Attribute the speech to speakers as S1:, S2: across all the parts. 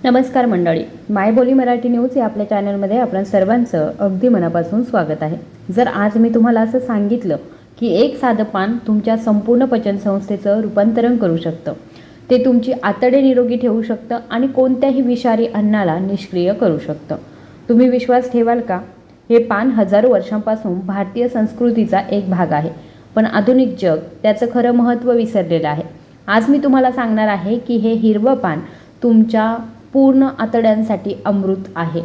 S1: नमस्कार मंडळी, मायबोली मराठी न्यूज या आपल्या चॅनलमध्ये आपण सर्वांचं अगदी मनापासून स्वागत आहे. जर आज मी तुम्हाला असं सांगितलं की एक साधं पान तुमच्या संपूर्ण पचनसंस्थेचं रूपांतरण करू शकतं, ते तुमची आतडे निरोगी ठेवू शकतं आणि कोणत्याही विषारी अन्नाला निष्क्रिय करू शकतं, तुम्ही विश्वास ठेवाल का? हे पान हजारो वर्षांपासून भारतीय संस्कृतीचा एक भाग आहे, पण आधुनिक जग त्याचं खरं महत्त्व विसरलेलं आहे. आज मी तुम्हाला सांगणार आहे की हे हिरवं पान तुमच्या पूर्ण आतड्यांसाठी अमृत आहे.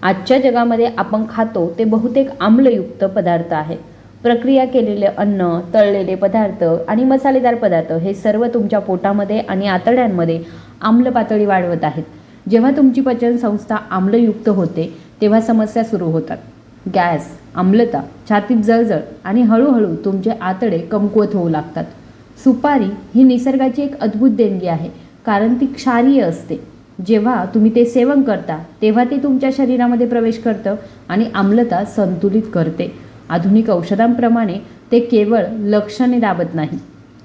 S1: आजच्या जगामध्ये आपण खातो ते बहुतेक आम्लयुक्त पदार्थ आहेत. प्रक्रिया केलेले अन्न, तळलेले पदार्थ आणि मसालेदार पदार्थ हे सर्व तुमच्या पोटामध्ये आणि आतड्यांमध्ये आम्ल पातळी वाढवत आहेत. जेव्हा तुमची पचनसंस्था आम्लयुक्त होते तेव्हा समस्या सुरू होतात. गॅस, आम्लता, छातीत जळजळ आणि हळूहळू तुमचे आतडे कमकुवत होऊ लागतात. सुपारी ही निसर्गाची एक अद्भुत देणगी आहे, कारण ती क्षारीय असते. जेव्हा तुम्ही ते सेवन करता तेव्हा ते तुमच्या शरीरामध्ये प्रवेश करतं आणि आम्लता संतुलित करते. आधुनिक औषधांप्रमाणे ते केवळ लक्षणे दाबत नाही,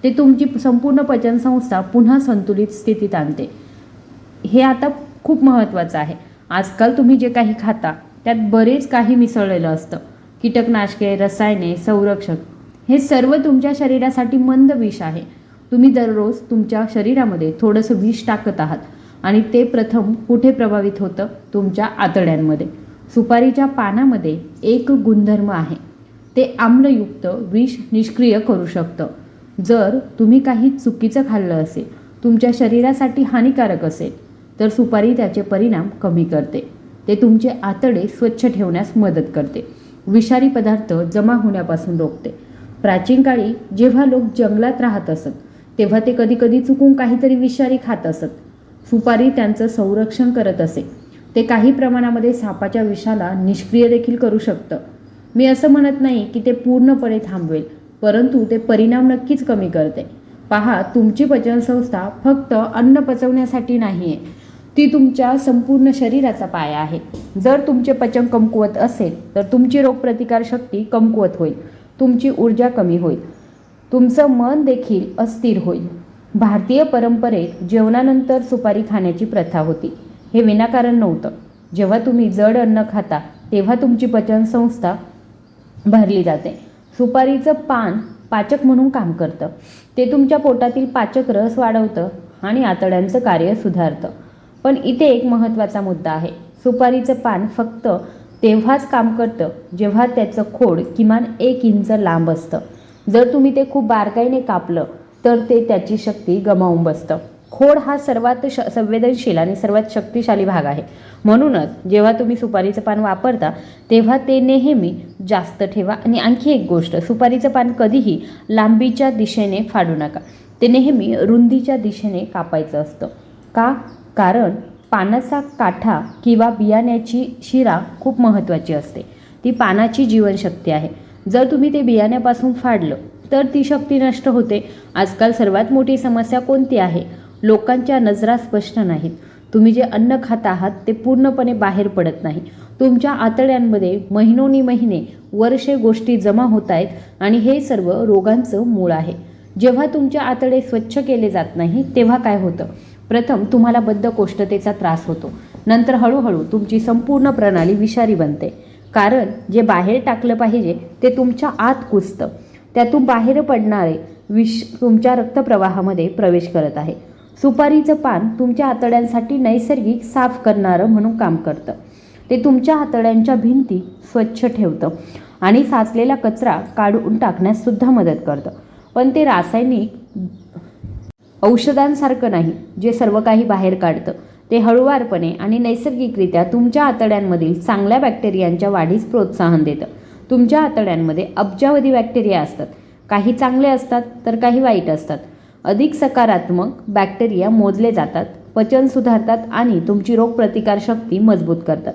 S1: ते तुमची संपूर्ण पचनसंस्था पुन्हा संतुलित स्थितीत आणते. हे आता खूप महत्त्वाचं आहे. आजकाल तुम्ही जे काही खाता त्यात बरेच काही मिसळलेलं असतं. कीटकनाशके, रसायने, संरक्षक हे सर्व तुमच्या शरीरासाठी मंद विष आहे. तुम्ही दररोज तुमच्या शरीरामध्ये थोडंसं विष टाकत आहात आणि ते प्रथम कुठे प्रभावित होतं? तुमच्या आतड्यांमध्ये. सुपारीच्या पानामध्ये एक गुणधर्म आहे, ते आम्लयुक्त विष निष्क्रिय करू शकतं. जर तुम्ही काही चुकीचं खाल्लं असेल, तुमच्या शरीरासाठी हानिकारक असेल, तर सुपारी त्याचे परिणाम कमी करते. ते तुमचे आतडे स्वच्छ ठेवण्यास मदत करते, विषारी पदार्थ जमा होण्यापासून रोखते. प्राचीन काळी जेव्हा लोक जंगलात राहत असत तेव्हा ते कधीकधी चुकून काहीतरी विषारी खात असत. सुपारी त्यांचं संरक्षण करत असे. ते काही प्रमाणामध्ये सापाच्या विषाला निष्क्रिय देखील करू शकतं. मी असं म्हणत नाही की ते पूर्णपणे थांबवेल, परंतु ते परिणाम नक्कीच कमी करते. पहा, तुमची पचनसंस्था फक्त अन्न पचवण्यासाठी नाही आहे, ती तुमच्या संपूर्ण शरीराचा पाया आहे. जर तुमचे पचन कमकुवत असेल तर तुमची रोगप्रतिकारशक्ती कमकुवत होईल, तुमची ऊर्जा कमी होईल, तुमचं मन देखील अस्थिर होईल. भारतीय परंपरेत जेवणानंतर सुपारी खाण्याची प्रथा होती. हे विनाकारण नव्हतं. जेव्हा तुम्ही जड अन्न खाता तेव्हा तुमची पचनसंस्था भरली जाते. सुपारीचं पान पाचक म्हणून काम करतं. ते तुमच्या पोटातील पाचक रस वाढवतं आणि आतड्यांचं कार्य सुधारतं. पण इथे एक महत्त्वाचा मुद्दा आहे. सुपारीचं पान फक्त तेव्हाच काम करतं जेव्हा त्याचं खोड किमान 1 इंच लांब असतं. जर तुम्ही ते खूप बारकाईने कापलं तर ते त्याची शक्ती गमावून बसतं. खोड हा सर्वात संवेदनशील आणि सर्वात शक्तिशाली भाग आहे. म्हणूनच जेव्हा तुम्ही सुपारीचं पान वापरता तेव्हा ते नेहमी जास्त ठेवा. आणि आणखी एक गोष्ट, सुपारीचं पान कधीही लांबीच्या दिशेने फाडू नका. ते नेहमी रुंदीच्या दिशेने कापायचं असतं. का? कारण पानाचा काठा किंवा बियाण्याची शिरा खूप महत्त्वाची असते. ती पानाची जीवनशक्ती आहे. जर तुम्ही ते बियाण्यापासून फाडलं तर ती शक्ती नष्ट होते. आजकाल सर्वात मोठी समस्या कोणती आहे? लोकांच्या नजरा स्पष्ट नाहीत. तुम्ही जे अन्न खात आहात ते पूर्णपणे बाहेर पडत नाही. तुमच्या आतड्यांमध्ये महिने वर्षे गोष्टी जमा होत आहेत आणि हे सर्व रोगांचं मूळ आहे. जेव्हा तुमचे आतडे स्वच्छ केले जात नाही तेव्हा काय होतं? प्रथम तुम्हाला बद्धकोष्ठतेचा त्रास होतो. नंतर हळूहळू तुमची संपूर्ण प्रणाली विषारी बनते. कारण जे बाहेर टाकलं पाहिजे ते तुमच्या आत कुजतं. त्यातून बाहेर पडणारे विष तुमच्या रक्तप्रवाहामध्ये प्रवेश करत आहे. सुपारीचं पान तुमच्या आतड्यांसाठी नैसर्गिक साफ करणारं म्हणून काम करतं. ते तुमच्या आतड्यांच्या भिंती स्वच्छ ठेवतं आणि साचलेला कचरा काढून टाकण्यास सुद्धा मदत करतं. पण ते रासायनिक औषधांसारखं नाही, जे सर्व काही बाहेर काढतं. ते हळूवारपणे आणि नैसर्गिकरित्या तुमच्या आतड्यांमधील चांगल्या बॅक्टेरियांच्या वाढीस प्रोत्साहन देतं. तुमच्या आतड्यांमध्ये अब्जावधी बॅक्टेरिया असतात. काही चांगले असतात तर काही वाईट असतात. अधिक सकारात्मक बॅक्टेरिया मोजले जातात, पचन सुधारतात आणि तुमची रोगप्रतिकारशक्ती मजबूत करतात.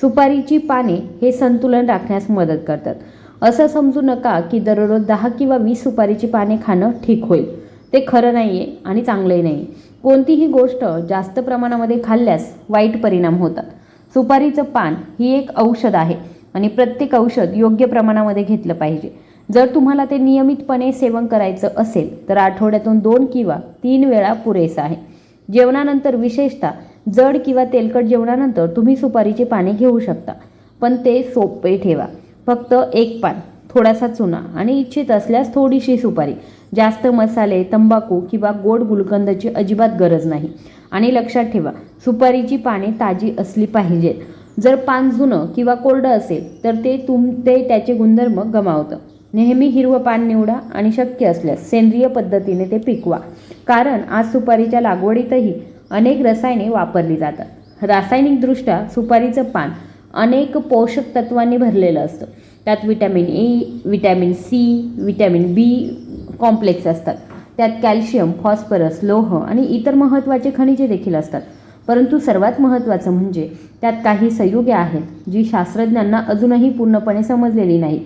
S1: सुपारीची पाने हे संतुलन राखण्यास मदत करतात. असं समजू नका की दररोज 10 किंवा 20 सुपारीची पाने खाणं ठीक होईल. ते खरं नाही आहे आणि चांगलंही नाही. कोणतीही गोष्ट जास्त प्रमाणामध्ये खाल्ल्यास वाईट परिणाम होतात. सुपारीचं पान ही एक औषध आहे आणि प्रत्येक औषध योग्य प्रमाणामध्ये घेतलं पाहिजे. जर तुम्हाला ते नियमितपणे सेवन करायचं असेल तर आठवड्यातून 2 किंवा 3 वेळा पुरेसं आहे. जेवणानंतर विशेषतः जड किंवा तेलकट जेवणानंतर तुम्ही सुपारीचे पाने घेऊ शकता, पण ते सोपे ठेवा. फक्त एक पान, थोडासा चुना आणि इच्छित असल्यास थोडीशी सुपारी. जास्त मसाले, तंबाखू किंवा गोड गुलकंदची अजिबात गरज नाही. आणि लक्षात ठेवा, सुपारीची पाने ताजी असली पाहिजेत. जर पान जुनं किंवा कोरडं असेल तर ते त्याचे गुणधर्म गमावतं. नेहमी हिरवं पान निवडा आणि शक्य असल्यास सेंद्रिय पद्धतीने ते पिकवा. कारण आज सुपारीच्या लागवडीतही अनेक रसायने वापरली जातात. रासायनिकदृष्ट्या सुपारीचं पान अनेक पोषक तत्वांनी भरलेलं असतं. त्यात vitamin A, vitamin C, vitamin B complex असतात. त्यात कॅल्शियम, फॉस्फरस, लोह आणि इतर महत्त्वाचे खनिजे देखील असतात. परंतु सर्वात महत्त्वाचं म्हणजे त्यात काही संयुगे आहेत जी शास्त्रज्ञांना अजूनही पूर्णपणे समजलेली नाहीत.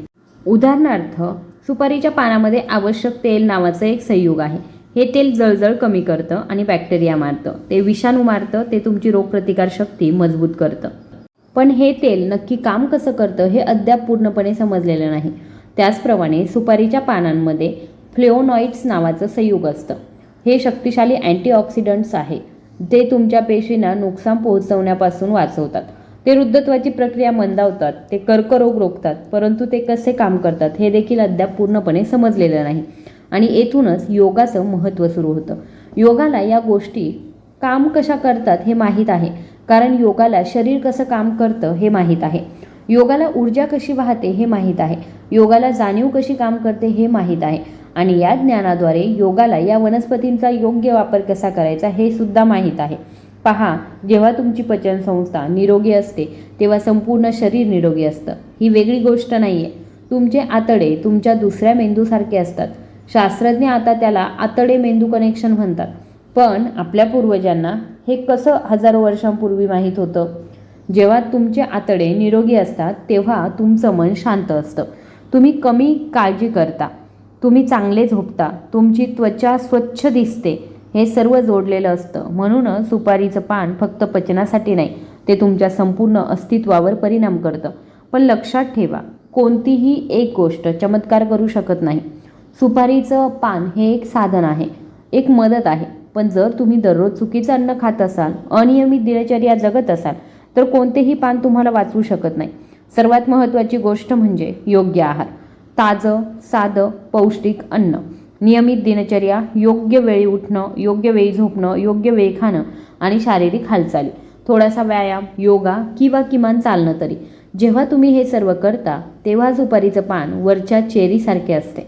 S1: उदाहरणार्थ, सुपारीच्या पानामध्ये आवश्यक तेल नावाचं एक संयुग आहे. हे तेल जळजळ कमी करतं आणि बॅक्टेरिया मारतं. ते विषाणू मारतं. ते तुमची रोगप्रतिकारशक्ती मजबूत करतं. पण हे तेल नक्की काम कसं करतं हे अद्याप पूर्णपणे समजलेलं नाही. त्याचप्रमाणे सुपारीच्या पानांमध्ये फ्लेवोनॉइड्स नावाचं संयुग असतं. हे शक्तिशाली अँटीऑक्सिडंट्स आहे. ते तुमच्या पेशींना नुकसान पोहोचवण्यापासून वाचवतात. ते वृद्धत्वाची प्रक्रिया मंदावतात. ते कर्करोग रोखतात. परंतु ते कसे काम करतात हे देखील अद्याप पूर्णपणे समजलेलं नाही. आणि येथूनच योगाचं महत्त्व सुरू होतं. योगाला या गोष्टी काम कशा करतात हे माहीत आहे, कारण योगाला शरीर कसं काम करतं हे माहीत आहे. योगाला ऊर्जा कशी वाहते हे माहीत आहे. योगाला जाणीव कशी काम करते हे माहीत आहे. आणि या ज्ञानाद्वारे योगाला या वनस्पतींचा योग्य वापर कसा करायचा हे सुद्धा माहीत आहे. पहा, जेव्हा तुमची पचनसंस्था निरोगी असते तेव्हा संपूर्ण शरीर निरोगी असतं. ही वेगळी गोष्ट नाही आहे. तुमचे आतडे तुमच्या दुसऱ्या मेंदूसारखे असतात. शास्त्रज्ञ आता त्याला आतडे मेंदू कनेक्शन म्हणतात. पण आपल्या पूर्वजांना हे कसं हजारो वर्षांपूर्वी माहीत होतं? जेव्हा तुमचे आतडे निरोगी असतात तेव्हा तुमचं मन शांत असतं. तुम्ही कमी काळजी करता. तुम्ही चांगले झोपता. तुमची त्वचा स्वच्छ दिसते. हे सर्व जोडलेलं असतं. म्हणूनच सुपारीचं पान फक्त पचनासाठी नाही, ते तुमच्या संपूर्ण अस्तित्वावर परिणाम करतं. पण लक्षात ठेवा, कोणतीही एक गोष्ट चमत्कार करू शकत नाही. सुपारीचं पान हे एक साधन आहे, एक मदत आहे. पण जर तुम्ही दररोज चुकीचं अन्न खात असाल, अनियमित दिनचर्या जगत असाल तर कोणतेही पान तुम्हाला वाचवू शकत नाही. सर्वात महत्त्वाची गोष्ट म्हणजे योग्य आहार. ताजं, साधं, पौष्टिक अन्न, नियमित दिनचर्या, योग्य वेळी उठणं, योग्य वेळी झोपणं, योग्य वेळी खाणं आणि शारीरिक हालचाली, थोडासा व्यायाम, योगा किंवा किमान चालणं तरी. जेव्हा तुम्ही हे सर्व करता तेव्हा सुपारीचं पान वरच्या चेरीसारखे असते.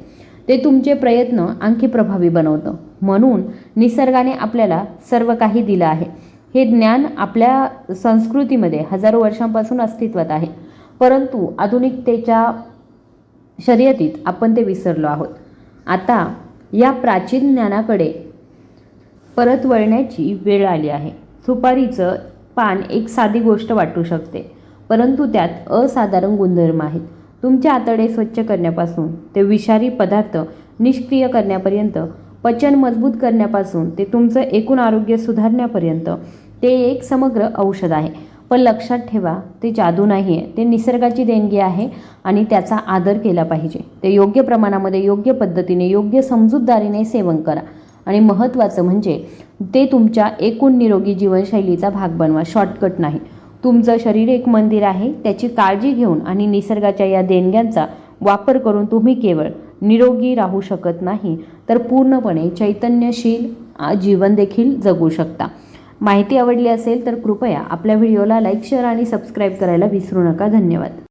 S1: ते तुमचे प्रयत्न आणखी प्रभावी बनवतं. म्हणून निसर्गाने आपल्याला सर्व काही दिलं आहे. हे ज्ञान आपल्या संस्कृतीमध्ये हजारो वर्षांपासून अस्तित्वात आहे. परंतु आधुनिकतेच्या शर्यतीत आपण ते विसरलो आहोत. आता या प्राचीन ज्ञानाकडे परत वळण्याची वेळ आली आहे. सुपारीचं पान एक साधी गोष्ट वाटू शकते, परंतु त्यात असाधारण गुणधर्म आहेत. तुमचे आतडे स्वच्छ करण्यापासून ते विषारी पदार्थ निष्क्रिय करण्यापर्यंत, पचन मजबूत करण्यापासून ते तुमचं एकूण आरोग्य सुधारण्यापर्यंत ते एक समग्र औषध आहे. पण लक्षात ठेवा, ते जादू नाही आहे. ते निसर्गाची देणगी आहे आणि त्याचा आदर केला पाहिजे. ते योग्य प्रमाणामध्ये, योग्य पद्धतीने, योग्य समजूतदारीने सेवन करा. आणि महत्त्वाचं म्हणजे ते तुमच्या एकूण निरोगी जीवनशैलीचा भाग बनवा, शॉर्टकट नाही. तुमचं शरीर एक मंदिर आहे. त्याची काळजी घेऊन आणि निसर्गाच्या या देणग्यांचा वापर करून तुम्ही केवळ निरोगी राहू शकत नाही, तर पूर्णपणे चैतन्यशील जीवन देखील जगू शकता. माहिती आवडली असेल तर कृपया आपल्या व्हिडिओला लाईक, शेअर आणि सबस्क्राईब करायला विसरू नका. धन्यवाद.